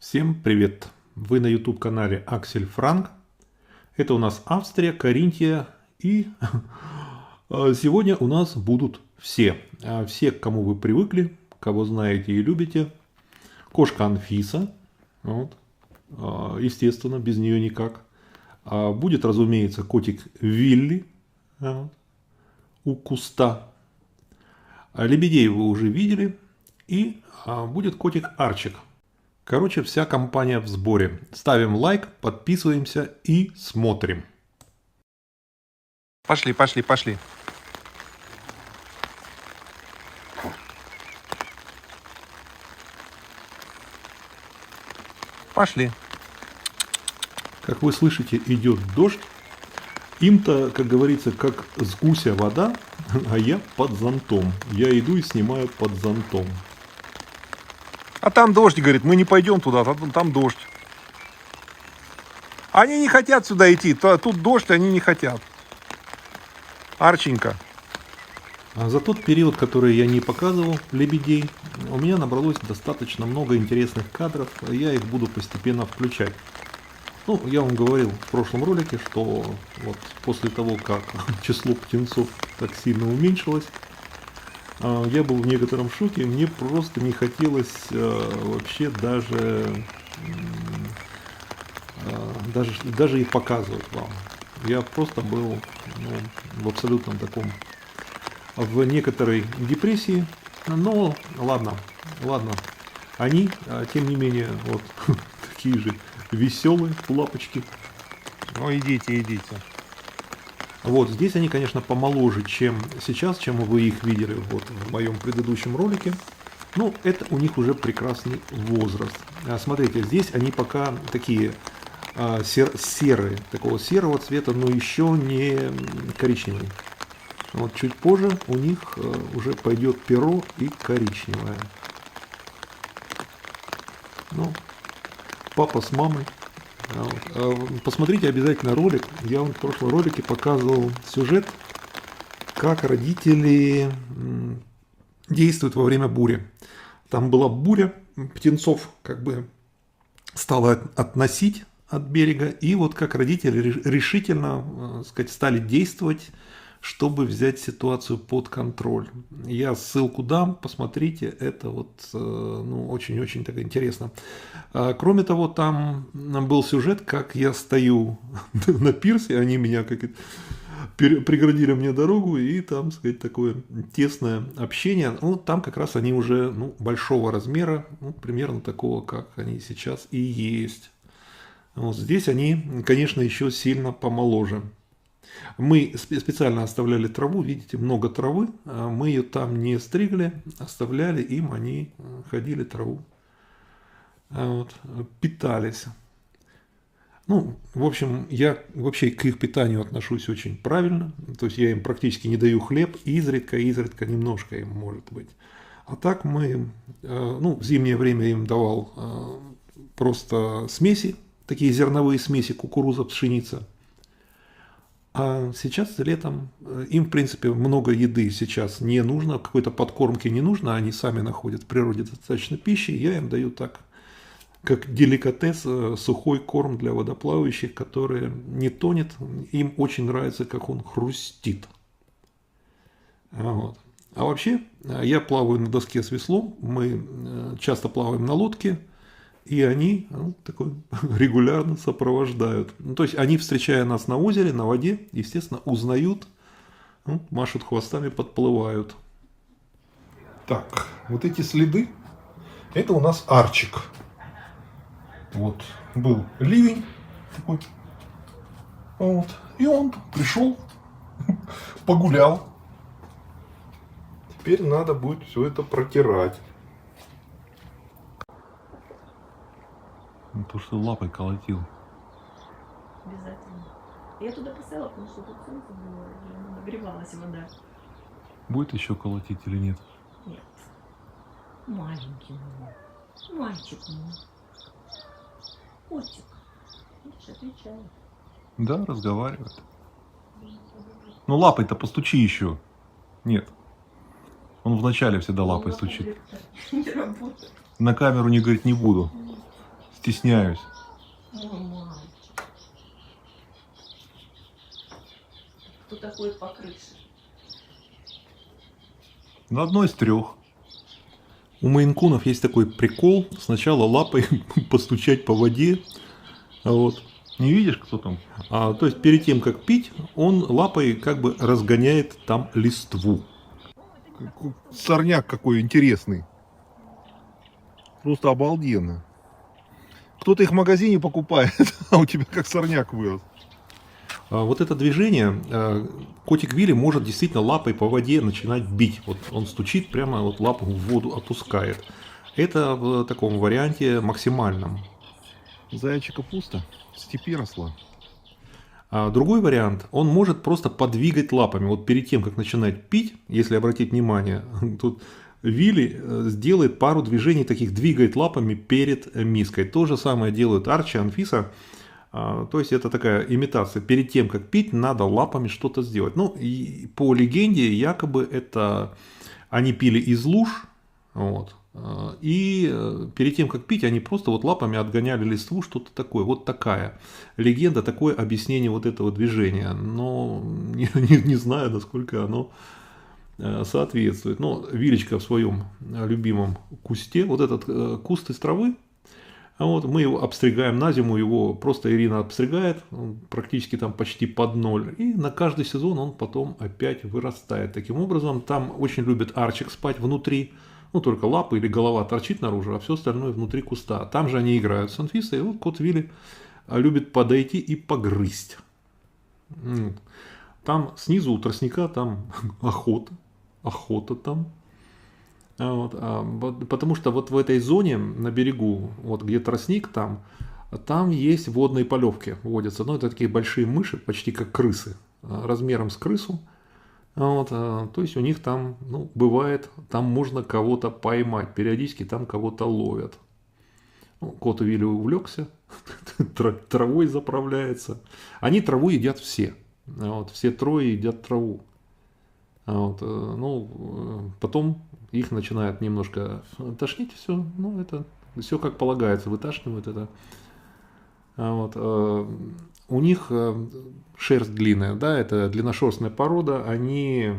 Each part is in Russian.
Всем привет! Вы на YouTube канале Аксель Франк. Это у нас Австрия, Каринтия. И сегодня у нас будут все. Все, к кому вы привыкли, кого знаете и любите. Кошка Анфиса. Вот. Естественно, без нее никак. Будет, разумеется, котик Вилли. Вот. У куста. Лебедей вы уже видели. И будет котик Арчик. Короче, вся компания в сборе. Ставим лайк, подписываемся и смотрим. Пошли. Пошли. Как вы слышите, идет дождь. Им-то, как говорится, как с гуся вода, а я под зонтом. Я иду и снимаю под зонтом. А там дождь, говорит, мы не пойдем туда, там дождь. Они не хотят сюда идти, тут дождь, они не хотят. Арченька. А за тот период, который я не показывал лебедей, у меня набралось достаточно много интересных кадров, и я их буду постепенно включать. Ну, я вам говорил в прошлом ролике, что вот после того, как число птенцов так сильно уменьшилось, я был в некотором шоке, мне просто не хотелось вообще даже их показывать вам. Я просто был в абсолютном таком, в некоторой депрессии, но ладно. Они, тем не менее, вот такие же веселые лапочки. Ну идите. Вот здесь они, конечно, помоложе, чем сейчас, чем вы их видели вот в моем предыдущем ролике. Ну, это у них уже прекрасный возраст. Смотрите, здесь они пока такие серые, такого серого цвета, но еще не коричневые. Вот чуть позже у них уже пойдет перо и коричневое. Ну, папа с мамой. Посмотрите обязательно ролик. Я вам в прошлом ролике показывал сюжет, как родители действуют во время бури. Там была буря, птенцов как бы стало относить от берега, и вот как родители решительно, сказать, стали действовать, чтобы взять ситуацию под контроль. Я ссылку дам, посмотрите, это вот очень-очень так интересно. Кроме того, там был сюжет, как я стою на пирсе, они меня преградили мне дорогу, и там, сказать, такое тесное общение. Ну, там как раз они уже большого размера, примерно такого, как они сейчас и есть. Вот здесь они, конечно, еще сильно помоложе. Мы специально оставляли траву, видите, много травы, мы ее там не стригли, оставляли им, они ходили траву, питались. Ну, в общем, я вообще к их питанию отношусь очень правильно, то есть я им практически не даю хлеб, изредка немножко им может быть. А так мы, в зимнее время им давал просто смеси, такие зерновые смеси, кукуруза, пшеница. А сейчас летом им, в принципе, много еды сейчас не нужно, какой-то подкормки не нужно, они сами находят в природе достаточно пищи, я им даю так, как деликатес, сухой корм для водоплавающих, который не тонет, им очень нравится, как он хрустит. Вот. А вообще, я плаваю на доске с веслом, мы часто плаваем на лодке, и они регулярно сопровождают. То есть они, встречая нас на озере, на воде, естественно, узнают, машут хвостами, подплывают. Так, вот эти следы, это у нас Арчик. Вот, был ливень такой, вот, и он пришел, погулял. Теперь надо будет все это протирать. То, что лапой колотил. Обязательно. Я туда поставила, потому что тут солнце было, и нагревалась вода. Будет еще колотить или нет? Нет. Маленький мой. Мальчик мой. Котик. Видишь, отвечает. Да, разговаривает. Ну лапой-то постучи еще. Нет. Он вначале всегда лапой стучит. Не работает. На камеру не говорит, не буду. Стесняюсь. Ой, мальчик. Кто такой по крыше? На одной из 3. У мейн-кунов есть такой прикол. Сначала лапой постучать по воде. Вот. Не видишь, кто там? То есть перед тем, как пить, он лапой как бы разгоняет там листву. Сорняк какой интересный. Просто обалденно. Кто-то их в магазине покупает, а у тебя как сорняк вырос. Вот это движение котик Вилли может действительно лапой по воде начинать бить. Вот он стучит, прямо вот лапу в воду опускает. Это в таком варианте максимальном. Зайчика пусто, в степи росла. А другой вариант, он может просто подвигать лапами. Вот перед тем, как начинать пить, если обратить внимание, тут Вилли сделает пару движений таких, двигает лапами перед миской. То же самое делают Арчи, Анфиса. То есть это такая имитация. Перед тем, как пить, надо лапами что-то сделать. Ну, и по легенде, якобы это они пили из луж. Вот. И перед тем, как пить, они просто вот лапами отгоняли листву, что-то такое. Вот такая легенда, такое объяснение вот этого движения. Но не знаю, насколько оно соответствует. Но Вилечка в своем любимом кусте, вот этот куст из травы, вот, мы его обстригаем на зиму, его просто Ирина обстригает, он практически там почти под 0. И на каждый сезон он потом опять вырастает. Таким образом, там очень любит Арчик спать внутри. Ну, только лапы или голова торчит наружу, а все остальное внутри куста. Там же они играют с Анфисой. И вот кот Вилли любит подойти и погрызть. Там снизу у тростника там охота там. Потому что вот в этой зоне на берегу, вот где тростник, там есть водные полевки водятся. Ну, это такие большие мыши, почти как крысы, размером с крысу. Вот, то есть у них там, ну, бывает, там можно кого-то поймать, периодически там кого-то ловят. Ну, кот Вилли увлекся, травой заправляется. Они траву едят все. Вот, все 3 едят траву. Вот, ну, потом их начинает немножко тошнить, все, ну, это все как полагается, выташнивают это. Вот, у них шерсть длинная, да, это длинношерстная порода, они,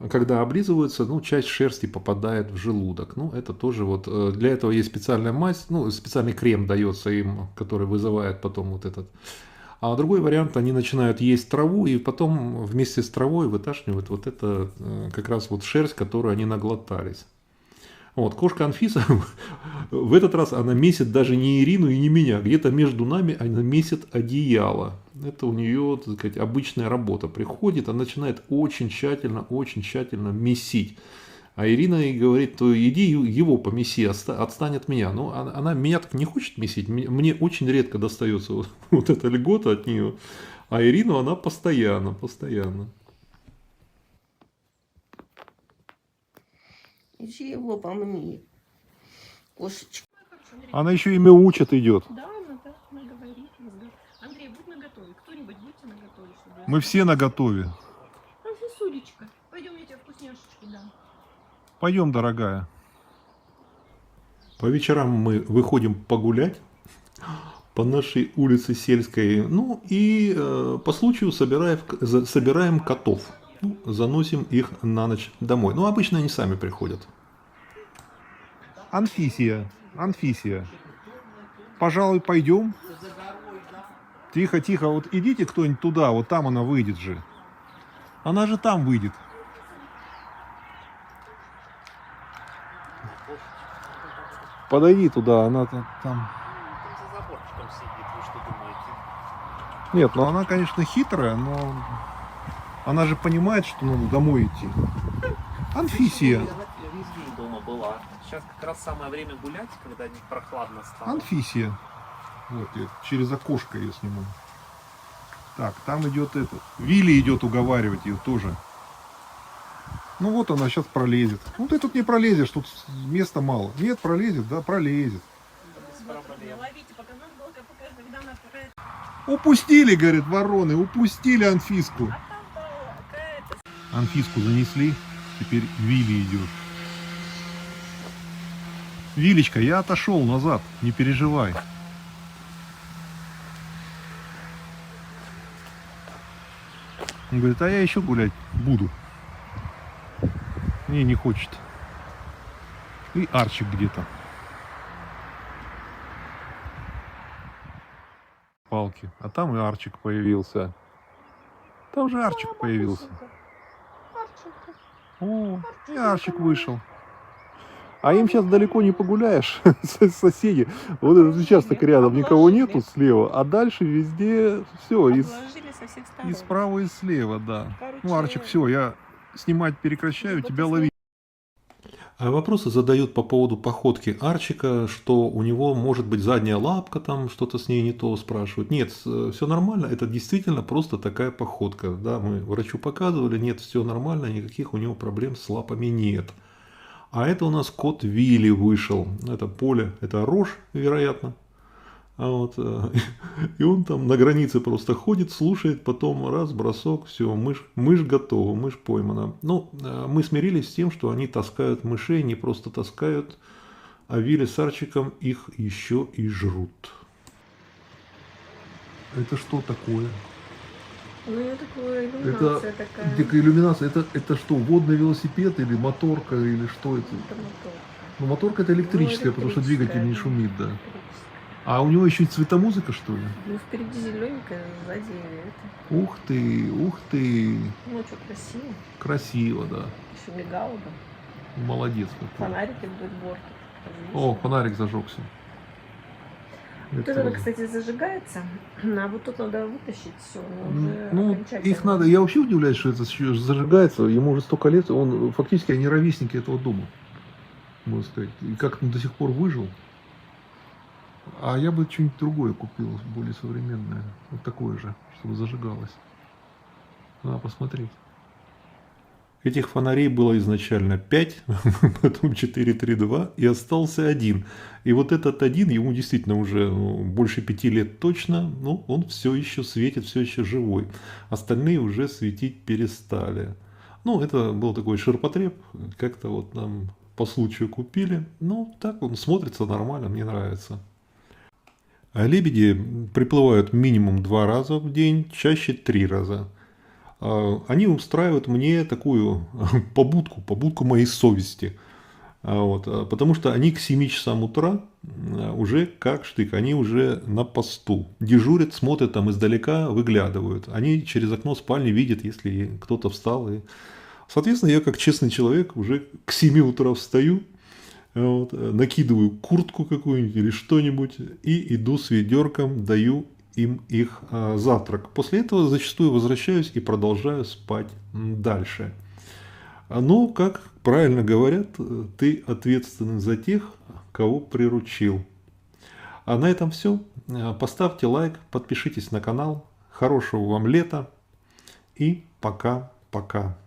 когда облизываются, ну, часть шерсти попадает в желудок. Ну, это тоже вот, для этого есть специальная мазь, ну, специальный крем дается им, который вызывает потом вот этот. А другой вариант, они начинают есть траву и потом вместе с травой выташнивают вот это как раз вот шерсть, которую они наглотались. Вот, кошка Анфиса в этот раз она месит даже не Ирину и не меня, где-то между нами она месит одеяло. Это у нее, так сказать, обычная работа. Приходит, она начинает очень тщательно месить. А Ирина ей говорит, то иди его помеси, отстань от меня. Но она меня так не хочет месить. Мне очень редко достается вот эта льгота от нее. А Ирину она постоянно. Иди его помни, кошечка. Она еще и мяучит идет. Да, она говорит. Андрей, будь наготове. Кто-нибудь будьте наготове. Мы все наготове. Анфисулечка, пойдем, я тебе вкусняшечки дам. Пойдем, дорогая. По вечерам мы выходим погулять по нашей улице сельской. Ну и по случаю собираем котов. Ну, заносим их на ночь домой. Ну, обычно они сами приходят. Анфисия, пожалуй, пойдем. Тихо, вот идите кто-нибудь туда, вот там она выйдет же. Она же там выйдет. Подойди туда, она там. Нет, ну она, конечно, хитрая, но она же понимает, что надо домой идти. Анфисия. Весь день дома была. Сейчас как раз самое время гулять, когда не прохладно стало. Анфисия. Вот, я через окошко ее сниму. Так, там идет этот. Вилли идет уговаривать ее тоже. Ну вот она сейчас пролезет. Ну ты тут не пролезешь, тут места мало. Нет, пролезет, да, пролезет. Ловите, пока надо было, когда она такая... Упустили, говорит, вороны, упустили Анфиску. Анфиску занесли, теперь Вилли идет. Вилечка, я отошел назад, не переживай. Он говорит, а я еще гулять буду. Не хочет. И Арчик где-то. Палки. А там и Арчик появился. Там же Арчик появился. О, и Арчик вышел. А им сейчас далеко не погуляешь. Соседи. Вот этот участок рядом, никого нету слева. А дальше везде все. Обложили со всех сторон. И справа, и слева, да. Короче, Ну, Арчик, все, я снимать прекращаю, тебя ловить. А вопросы задают по поводу походки Арчика, что у него может быть задняя лапка, там что-то с ней не то спрашивают. Нет, все нормально, это действительно просто такая походка. Да, мы врачу показывали, нет, все нормально, никаких у него проблем с лапами нет. А это у нас кот Вилли вышел. Это поле, это рожь, вероятно. А вот, и он там на границе просто ходит, слушает, потом раз, бросок, все, мышь готова, мышь поймана. Ну, мы смирились с тем, что они таскают мышей, не просто таскают, а Вилли с Арчиком их еще и жрут. Это что такое? Ну, такое Это иллюминация такая. дикая иллюминация. Это что, водный велосипед или моторка, или что это? Это моторка. Ну, моторка это электрическая, Ну, потому что двигатель не да, шумит, да. электрическая. А у него еще и цветомузыка, что ли? Ну, впереди зелененькая, сзади это. Ух ты, ух ты. Ну, что, красиво. Красиво, да. Еще мигало, да. Молодец какой. Фонарики вдоль борта. О, фонарик зажегся. Вот Это это, кстати, зажигается, а вот тут надо вытащить все. Ну, их надо. Я вообще удивляюсь, что это еще зажигается. Ему уже столько лет. Он фактически они ровесники этого дома, можно сказать. И как он до сих пор выжил. А я бы что-нибудь другое купил, более современное. Вот такое же, чтобы зажигалось. Надо посмотреть. Этих фонарей было изначально 5, потом 4, 3, 2 и остался один. И вот этот один, ему действительно уже больше 5 лет точно, но он все еще светит, все еще живой. Остальные уже светить перестали. Ну, это был такой ширпотреб, как-то вот нам по случаю купили. Ну, так он смотрится нормально, мне нравится. А лебеди приплывают минимум 2 раза в день, чаще 3 раза. Они устраивают мне такую побудку моей совести. Вот, потому что они к 7 часам утра уже как штык, они уже на посту. Дежурят, смотрят там издалека, выглядывают. Они через окно спальни видят, если кто-то встал. И... Соответственно, я как честный человек уже к 7 утра встаю, вот, накидываю куртку какую-нибудь или что-нибудь и иду с ведерком, даю им их завтрак. После этого зачастую возвращаюсь и продолжаю спать дальше. Но, как правильно говорят, ты ответственен за тех, кого приручил. А на этом все. Поставьте лайк, подпишитесь на канал. Хорошего вам лета и пока-пока.